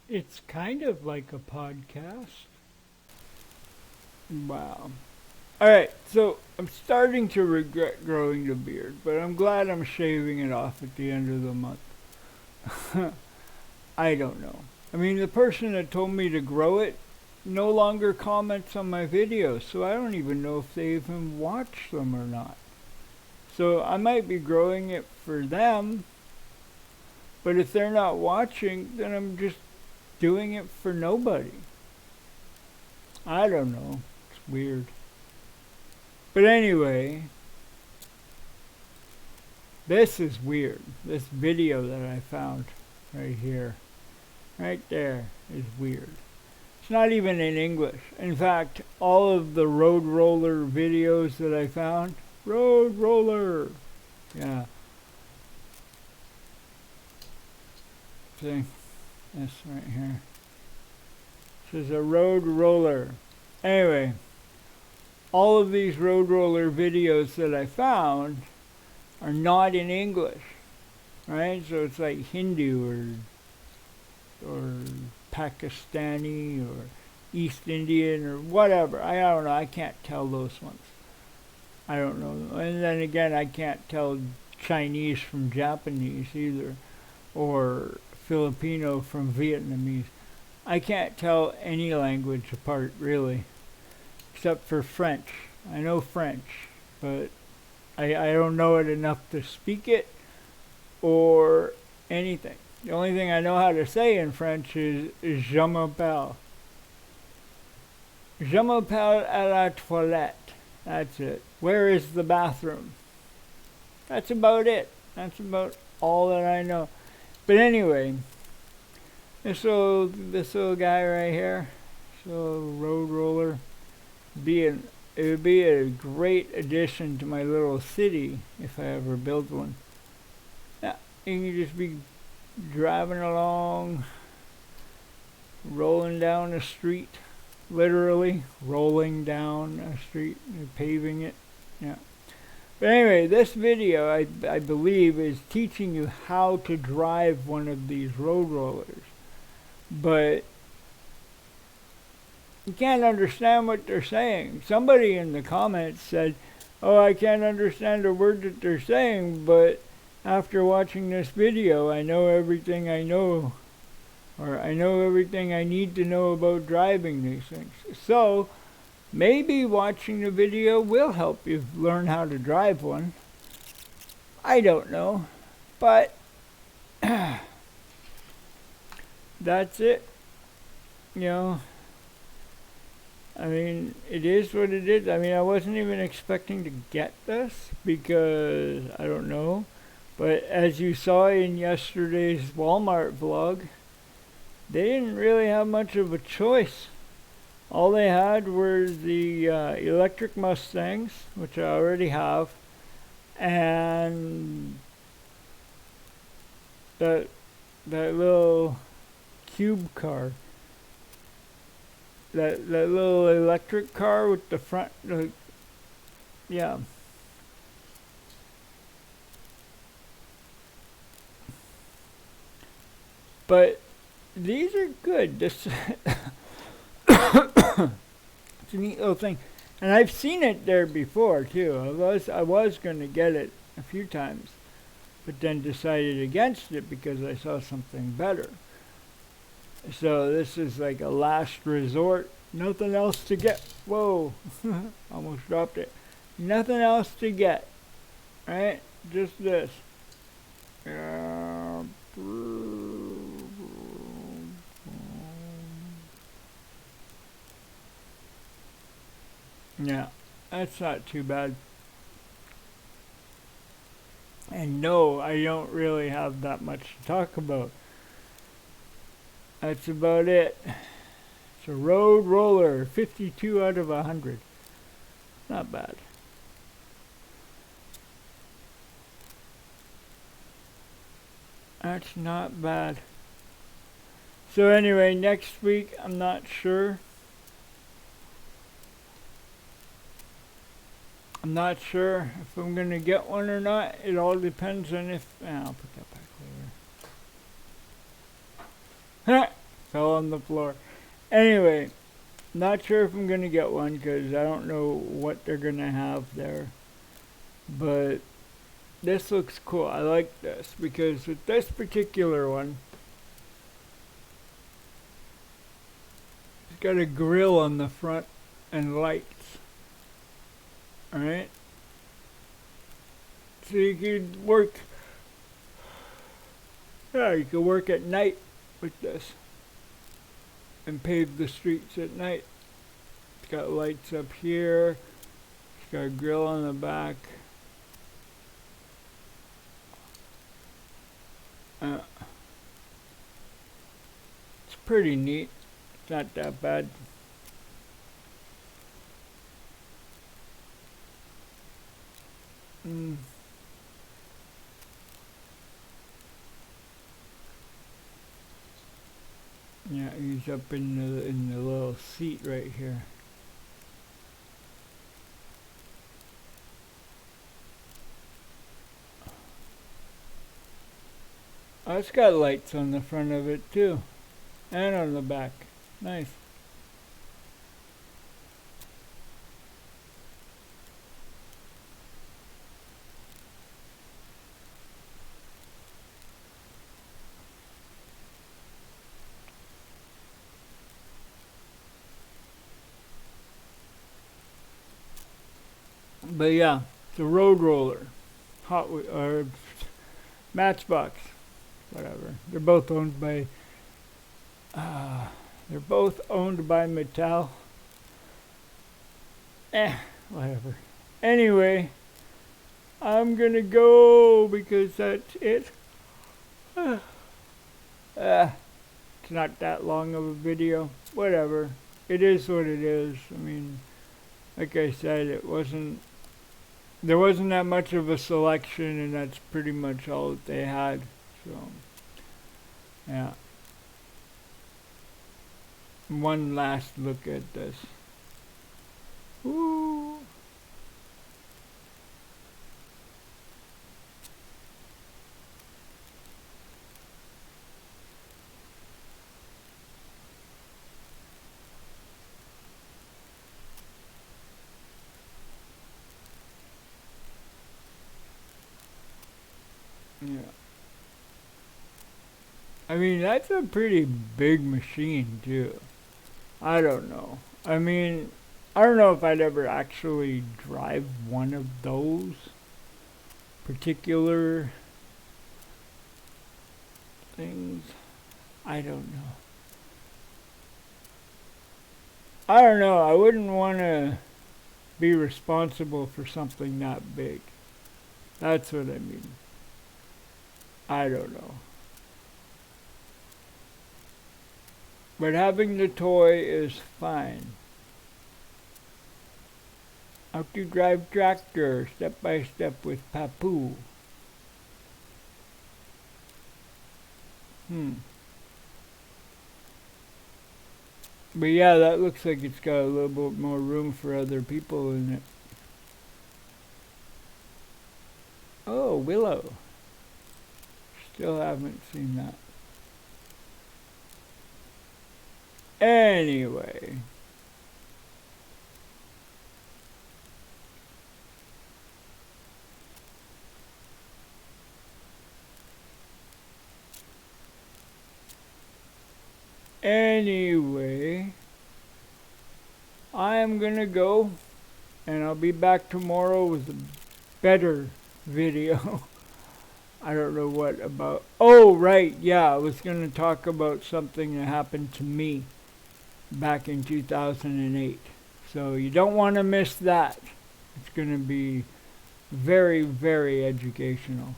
It's kind of like a podcast. Wow. Alright, so I'm starting to regret growing the beard, but I'm glad I'm shaving it off at the end of the month. I don't know. I mean, the person that told me to grow it no longer comments on my videos, so I don't even know if they even watch them or not. So I might be growing it for them, but if they're not watching, then I'm just doing it for nobody. I don't know. It's weird. But anyway, this is weird. This video that I found right here, right there, is weird. It's not even in English. In fact, all of the road roller videos that I found, road roller, yeah. See, this right here. This is a road roller. Anyway, all of these road roller videos that I found are not in English, right? So it's like Hindu or Pakistani or East Indian or whatever. I don't know. I can't tell those ones. I don't know. And then again, I can't tell Chinese from Japanese either, or Filipino from Vietnamese. I can't tell any language apart, really, except for French. I know French, but I don't know it enough to speak it or anything. The only thing I know how to say in French is je m'appelle. Je m'appelle à la toilette. That's it. Where is the bathroom? That's about it. That's about all that I know. But anyway, this little guy right here, this little road roller, it would be a great addition to my little city if I ever build one. Yeah, you can just be driving along, rolling down the street, literally rolling down a street, paving it. Yeah. But anyway, this video, I believe, is teaching you how to drive one of these road rollers. But you can't understand what they're saying. Somebody in the comments said, oh, I can't understand a word that they're saying, but after watching this video, I know everything I know, or I know everything I need to know about driving these things. So, maybe watching the video will help you learn how to drive one. I don't know, but that's it. You know, I mean, it is what it is. I mean, I wasn't even expecting to get this because, I don't know. But as you saw in yesterday's Walmart vlog, they didn't really have much of a choice. All they had were the electric Mustangs, which I already have, and that little cube car. That little electric car with the front, yeah. But these are good. This it's a neat little thing, and I've seen it there before too. I was going to get it a few times, but then decided against it because I saw something better. So this is like a last resort. Nothing else to get. Whoa, almost dropped it. Nothing else to get, right? Just this. Yeah, that's not too bad. And no, I don't really have that much to talk about. That's about it. It's a road roller, 52 out of 100. Not bad. That's not bad. So anyway, next week, I'm not sure. I'm not sure if I'm going to get one or not. It all depends on if... I'll put that back later. fell on the floor. Anyway, not sure if I'm gonna get one because I don't know what they're gonna have there. But this looks cool. I like this because with this particular one, it's got a grill on the front and lights. Alright? So you could work, yeah, you could work at night with this and pave the streets at night. It's got lights up here. It's got a grill on the back. It's pretty neat. It's not that bad. Yeah, he's up in the little seat right here. Oh, it's got lights on the front of it too, and on the back. Nice. But yeah, it's a road roller, or Matchbox, whatever. They're both owned by Mattel. Whatever. Anyway, I'm gonna go because that's it. It's not that long of a video. Whatever. It is what it is. I mean, like I said, there wasn't that much of a selection, and that's pretty much all that they had. So, yeah. One last look at this. Woo! Yeah. I mean, that's a pretty big machine, too. I don't know. I mean, I don't know if I'd ever actually drive one of those particular things. I don't know. I don't know. I wouldn't want to be responsible for something that big. That's what I mean. I don't know. But having the toy is fine. How to drive tractor step by step with Papu. But yeah, that looks like it's got a little bit more room for other people in it. Oh, Willow. Still haven't seen that. Anyway. I am gonna go, and I'll be back tomorrow with a better video. I don't know what about. Oh, right, yeah, I was gonna talk about something that happened to me back in 2008. So you don't want to miss that. It's gonna be very, very educational.